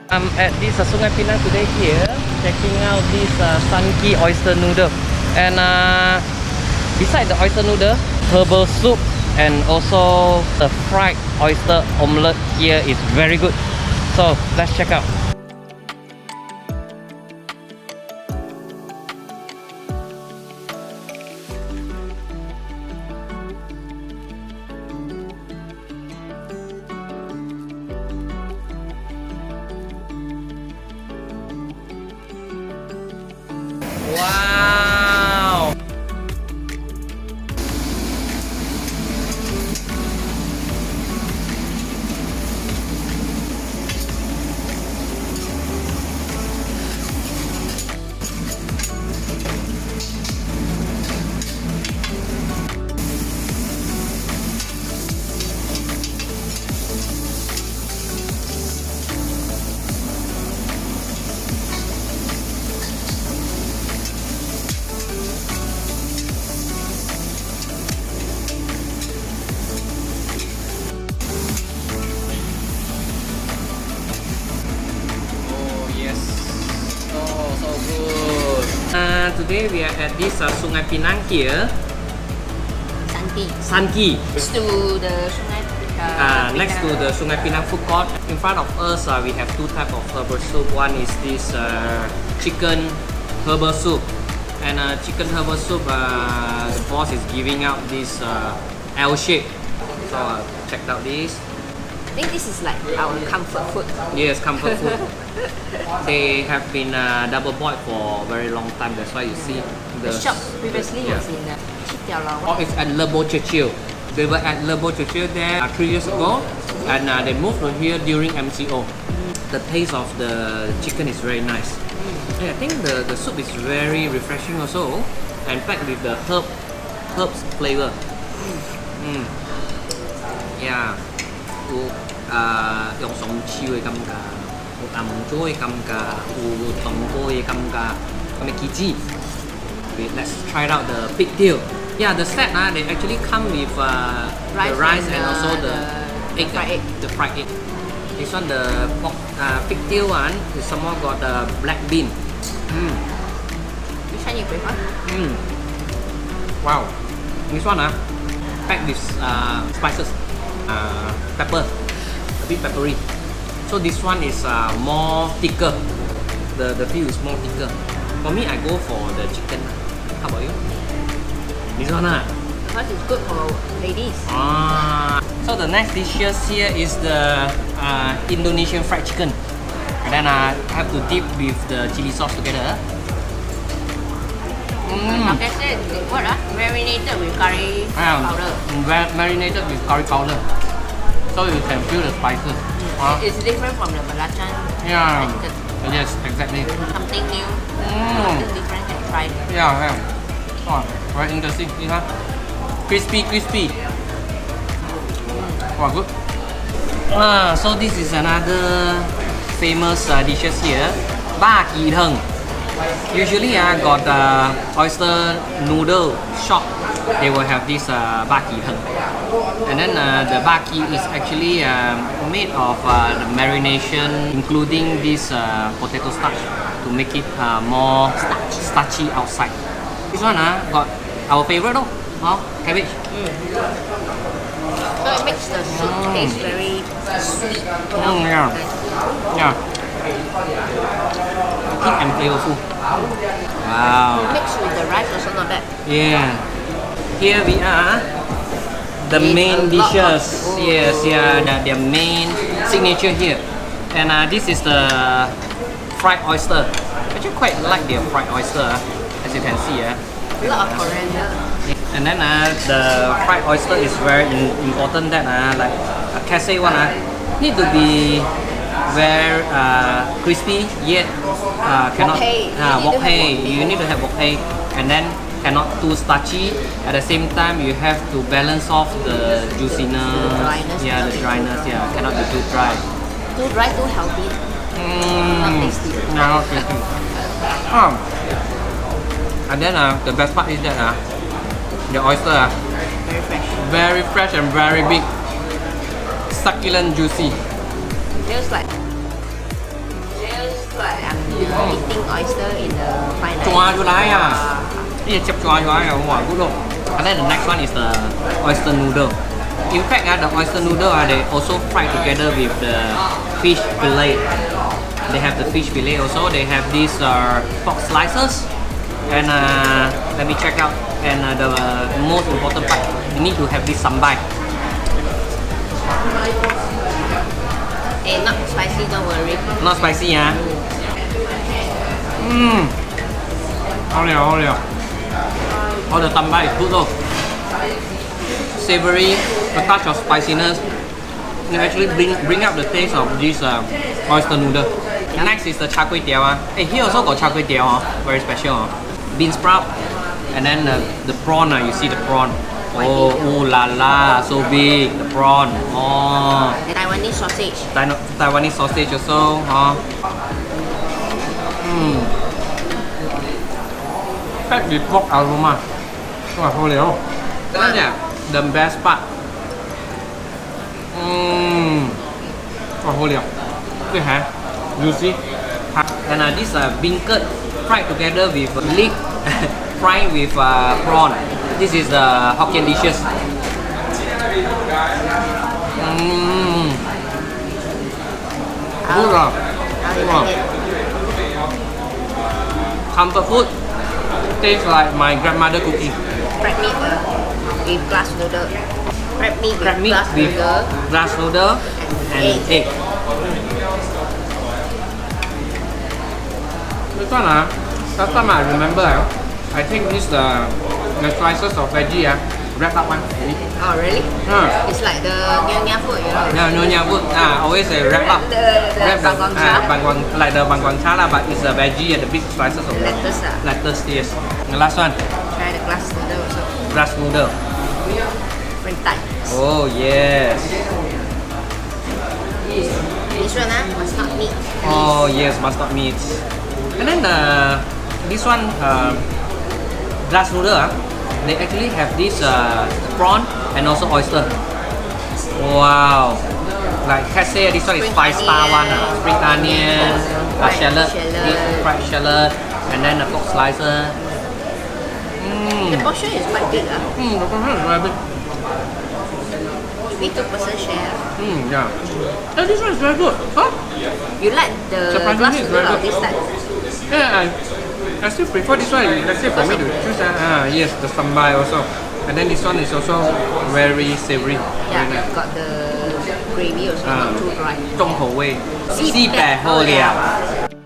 I'm at this Sungai Pinang today here, checking out this Kee Oyster Noodle. And beside the oyster noodle, herbal soup and also the fried oyster omelette here is very good. So let's check out. Wow! Today we are at this Sungai Pinang here. Kee. Next to the Sungai. Next to the Sungai Pinang food court. In front of us, we have two types of herbal soup. One is this chicken herbal soup, and chicken herbal soup. The boss is giving out this L shape. So check out this. I think this is like our comfort food. Yes, comfort food. They have been double boiled for a very long time. That's why you see The shop previously was in Pigtail. Oh, it's at Herbal Churchill. They were at Herbal Churchill there 3 years ago, and they moved to here during MCO. The taste of the chicken is very nice. Yeah, I think the soup is very refreshing also, and packed with the herbs flavor. Yeah. 用餸超嘅感覺，有暗椒嘅感覺，有冬菇嘅感覺，咁嘅雞翅。Wait, let's try out the pigtail. Yeah, the set they actually come with the rice and also the egg, the fried egg. This one the pork pigtail one is somehow got the black bean. Which one you prefer? Wow, this one packed with spices, pepper. Bit peppery. So this one is more thicker. The feel is more thicker. For me, I go for the chicken. How about you? This one Because it's good for ladies. So the next dishes here is the Indonesian fried chicken. And then I have to dip with the chili sauce together. Like I said, what marinated with curry powder. Marinated with curry powder. So you can feel the spices. It's different from the belacan. Yeah. Yes, exactly. Something new. Something different can try. Yeah. Oh, very interesting. Crispy. Wow, good. So this is another famous dishes here. Bak Kee Soup. Usually got oyster noodle shop. They will have this Bak Kee Soup. And then the Bak Kee is actually made of the marination, including this potato starch to make it more starchy outside. This one got our favorite cabbage. So it makes the soup taste very sweet. Yeah. Thick and flavorful. Wow. Mixed with the rice also not bad. Yeah. Here we are. The main dishes. Yes, their main signature here. And this is the fried oyster. Actually quite like their fried oyster, as you can see. A lot of coriander. And then the fried oyster is very important that like a cassé one need to be very crispy yet cannot wok hei. You need to have wok hei, and then cannot too starchy. At the same time, you have to balance off the juiciness. Dryness. Yeah, the dryness. Yeah, cannot be too dry. Too dry, too healthy. Not tasty. Not tasty. And then the best part is that the oyster Very fresh. very fresh and very big, succulent, juicy. Feels like what I'm eating oyster in the fine dining. 抓出来啊！一接抓出来啊！哇，good look. And then the next one is the oyster noodle. In fact, the oyster noodle they also fried together with the fish fillet. They have the fish fillet also. They have these pork slices. And let me check out. And the most important part, you need to have this sambal. Eh, not spicy, don't worry. Not spicy, ah. Mmm. Oh, the sambal is good though. Savory, a touch of spiciness. It actually bring up the taste of this oyster noodle. Next is the char kway teow. Hey, here also got char kway teow. Very special. Bean sprout, and then the prawn. You see the prawn. Oh, ooh la la, so big. The prawn. Oh. Taiwanese sausage. Taiwanese sausage also. Packed with pork aroma. Wow, holy oh. Yeah, the best part. Wow, holy oh. Look at juicy. And this beancurd fried together with leek, fried with prawn. This is the Hokkien dishes. Good. Comfort food. Tastes like my grandmother cooking. Crab meat with glass noodle. Crab meat with glass noodle and egg. This one last time I remember I think this the slices of veggie wrap up one. Oh really? It's like the Nyonya food, you know? Yeah, Nyonya food. Always wrap up. The bangwang cha. Like the bangwang cha but it's a veggie and the big slices of lettuce. Lettuce, yes. The last one. Try the glass noodle also. Glass noodle. Different types. Oh yes. This one must not meat. Oh yes, mustard meat. And then this one glass noodle. They actually have this prawn and also oyster. Wow! Like Kat say, this one is 5-star one. Spring onion, shallot, fried shallot, and then the pork slicer. The portion is quite big. The portion is very big. We 2-person share. Yeah. And this one is very good. Huh? You like the glass noodle or this type? Yeah, I still prefer this one. Let's say for me to choose. Yes, the sambal also. And then this one is also very savory. Yeah, got the gravy also, not too dry. 重口味，西北好料。